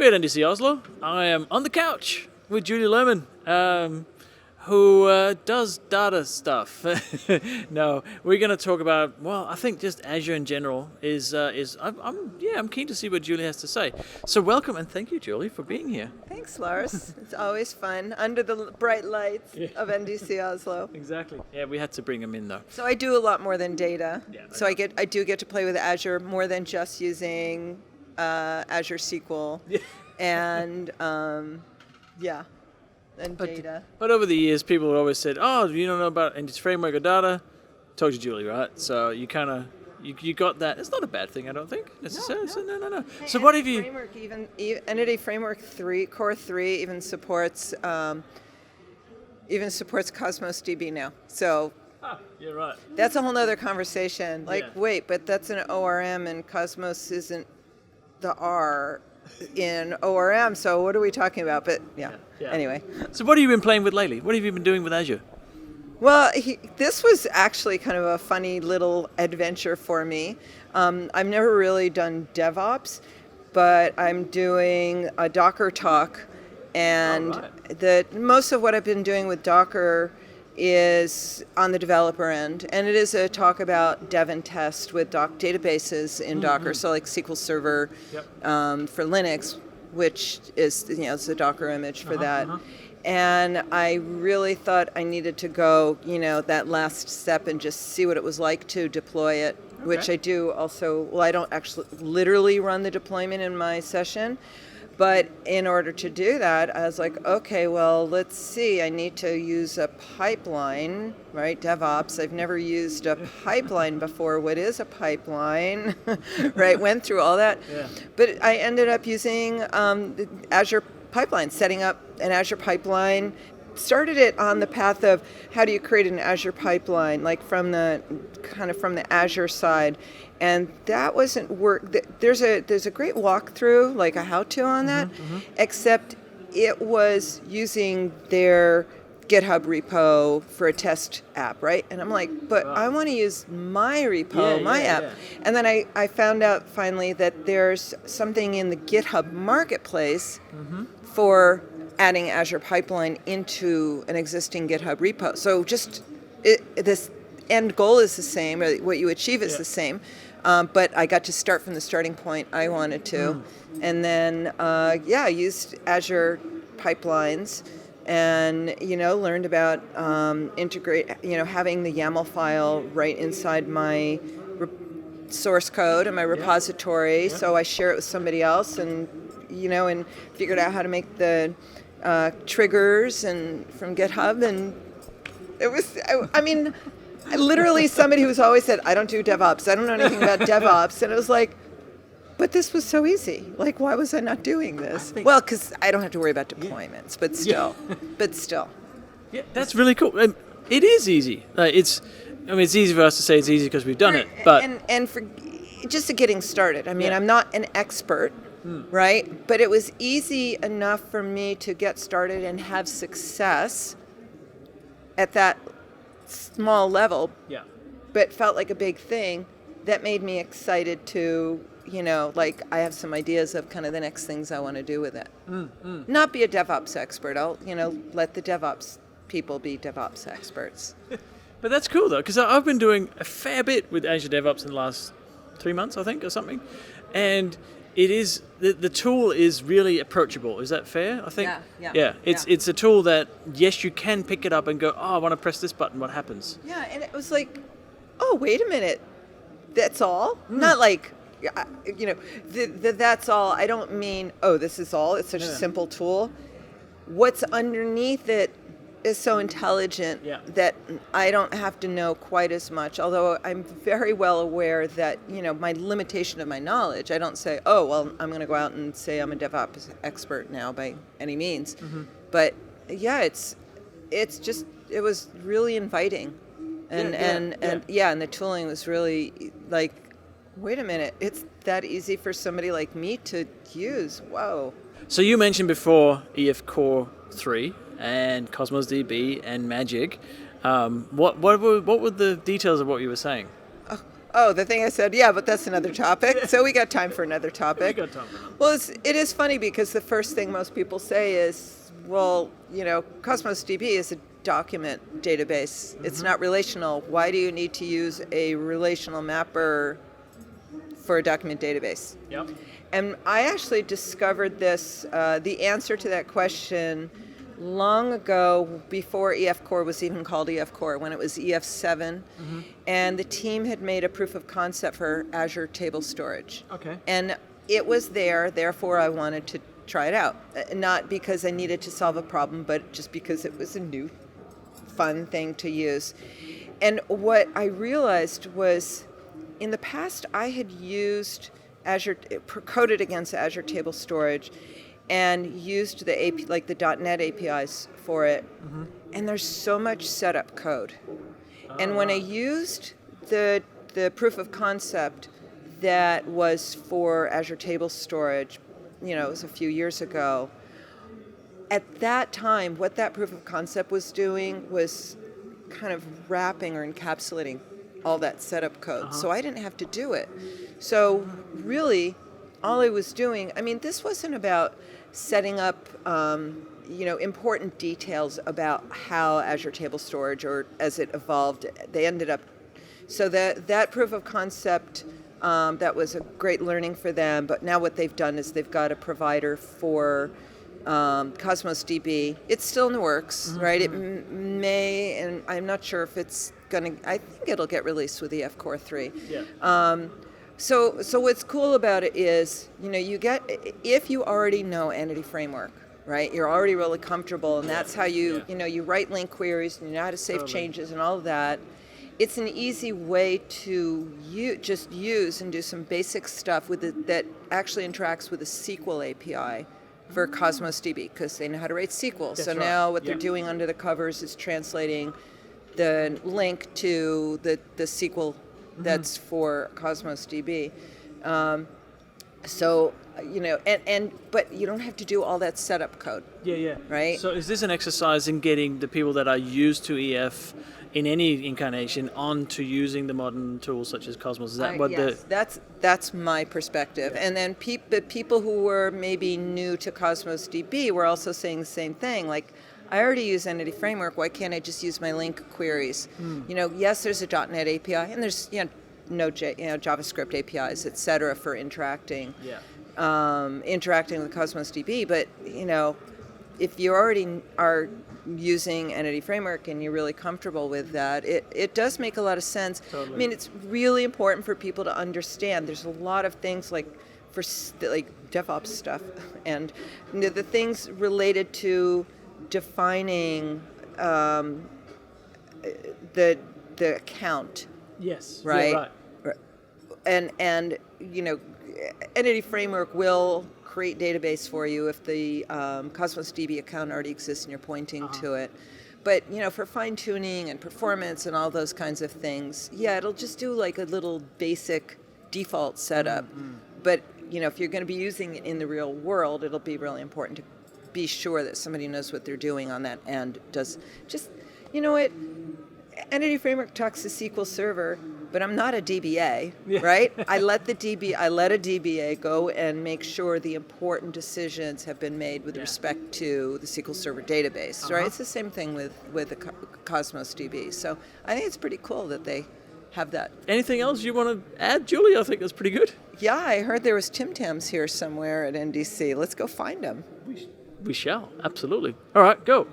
at NDC Oslo. I am on the couch with Julie Lerman, who does data stuff. No, we're going to talk about, well, I think just Azure in general I'm keen to see what Julie has to say. So welcome and thank you, Julie, for being here. Thanks, Lars. It's always fun under the bright lights of NDC Oslo. Exactly. Yeah, we had to bring him in though. So I do a lot more than data. Yeah, So I do get to play with Azure more than just using Azure SQL and data. But over the years, people have always said, "Oh, you don't know about NDC framework or data." Told you, Julie, right? So you kind of you got that. It's not a bad thing, I don't think necessarily. No. Hey, so what have you? Framework Entity Framework 3, Core 3 even supports Cosmos DB now. So. You're right. That's a whole nother conversation. Like, Yeah. wait, but that's an ORM and Cosmos isn't the R in ORM, so what are we talking about? But yeah. Anyway. So what have you been playing with lately? What have you been doing with Azure? Well, this was actually kind of a funny little adventure for me. I've never really done DevOps, but I'm doing a Docker talk, and most of what I've been doing with Docker is on the developer end, and it is a talk about dev and test with databases in Docker, so like SQL Server for Linux, which is it's a Docker image for that. And I really thought I needed to go that last step and just see what it was like to deploy it, which I do also. Well, I don't actually literally run the deployment in my session. But in order to do that, I was like, okay, well, let's see. I need to use a pipeline, right? DevOps. I've never used a pipeline before. What is a pipeline? Right? Went through all that. Yeah. But I ended up using the Azure Pipelines, setting up an Azure pipeline. Started it on the path of how do you create an Azure pipeline, like from the Azure side. And that wasn't work. There's a great walkthrough, like a how-to on that, except it was using their GitHub repo for a test app, right? And I'm like, but I want to use my repo, app. Yeah. And then I found out finally that there's something in the GitHub marketplace for adding Azure Pipeline into an existing GitHub repo. So just this end goal is the same, or what you achieve is the same. But I got to start from the starting point I wanted to. And then, I used Azure Pipelines and, learned about having the YAML file right inside my source code and my repository. Yeah. So I share it with somebody else and figured out how to make the triggers and from GitHub. And it was, literally somebody who's always said, I don't do DevOps. I don't know anything about DevOps. And it was like, but this was so easy. Like, why was I not doing this? Well, because I don't have to worry about deployments, but still. Yeah, that's really cool. It is easy. It's easy for us to say it's easy because we've done it. But and for just getting started. I'm not an expert, right? But it was easy enough for me to get started and have success at that small level, but felt like a big thing that made me excited to, I have some ideas of kind of the next things I want to do with it. Not be a DevOps expert. I'll, let the DevOps people be DevOps experts. But that's cool though, because I've been doing a fair bit with Azure DevOps in the last 3 months, I think, or something, and it is the tool is really approachable. Is that fair? I think. Yeah. It's a tool that yes, you can pick it up and go, oh, I want to press this button. What happens? Yeah, and it was like, oh, wait a minute, that's all. Not like, that's all. I don't mean, oh, this is all. It's such a simple tool. What's underneath it is so intelligent that I don't have to know quite as much, although I'm very well aware that, my limitation of my knowledge, I don't say, oh, well, I'm going to go out and say I'm a DevOps expert now by any means. But it was really inviting. And the tooling was really like, wait a minute, it's that easy for somebody like me to use. Whoa. So you mentioned before EF Core 3 and Cosmos DB and Magic. What were the details of what you were saying? Oh, the thing I said, yeah, but that's another topic. So we got time for another topic. We got time for another. Well, it is funny because the first thing most people say is, well, Cosmos DB is a document database. Mm-hmm. It's not relational. Why do you need to use a relational mapper for a document database? Yep. And I actually discovered this, the answer to that question long ago, before EF Core was even called EF Core, when it was EF7, mm-hmm. and the team had made a proof of concept for Azure Table Storage. Okay. And it was there, therefore I wanted to try it out. Not because I needed to solve a problem, but just because it was a new, fun thing to use. And what I realized was, in the past I had used Azure, coded against Azure Table Storage, and used the .NET APIs for it, mm-hmm. and there's so much setup code. And when I used the proof of concept that was for Azure Table Storage, it was a few years ago, at that time, what that proof of concept was doing was kind of wrapping or encapsulating all that setup code. Uh-huh. So I didn't have to do it. So really, all I was doing, this wasn't about setting up, important details about how Azure Table Storage, or as it evolved, they ended up. So that proof of concept, that was a great learning for them. But now what they've done is they've got a provider for Cosmos DB. It's still in the works, mm-hmm. right? It may, and I'm not sure if it's going to. I think it'll get released with EF Core 3. Yeah. So what's cool about it is, you get, if you already know Entity Framework, right? You're already really comfortable, and that's how you write link queries, and you know how to save changes and all of that. It's an easy way to just use and do some basic stuff with it that actually interacts with a SQL API for Cosmos DB, because they know how to write SQL. That's so right. now what they're doing under the covers is translating the link to the SQL that's for Cosmos DB. But you don't have to do all that setup code. Yeah. Right? So is this an exercise in getting the people that are used to EF in any incarnation onto using the modern tools such as Cosmos? Is that yes, that's my perspective. Yeah. And then people who were maybe new to Cosmos DB were also saying the same thing, like, I already use Entity Framework. Why can't I just use my link queries? Yes, there's a .NET API, and there's JavaScript APIs, et cetera, for interacting with Cosmos DB. But if you already are using Entity Framework and you're really comfortable with that, it does make a lot of sense. Totally. It's really important for people to understand. There's a lot of things like DevOps stuff, and the things related to defining the account. Yes. Right. Yeah, right. And Entity Framework will create database for you if the Cosmos DB account already exists and you're pointing to it. But for fine tuning and performance and all those kinds of things, it'll just do like a little basic default setup. Mm-hmm. But if you're going to be using it in the real world, it'll be really important to be sure that somebody knows what they're doing on that end. Entity Framework talks to SQL Server, but I'm not a DBA, right? I let a DBA go and make sure the important decisions have been made with respect to the SQL Server database, right? It's the same thing with the Cosmos DB. So I think it's pretty cool that they have that. Anything else you want to add, Julie? I think that's pretty good. Yeah, I heard there was Tim Tams here somewhere at NDC. Let's go find him. We shall, absolutely. All right, go.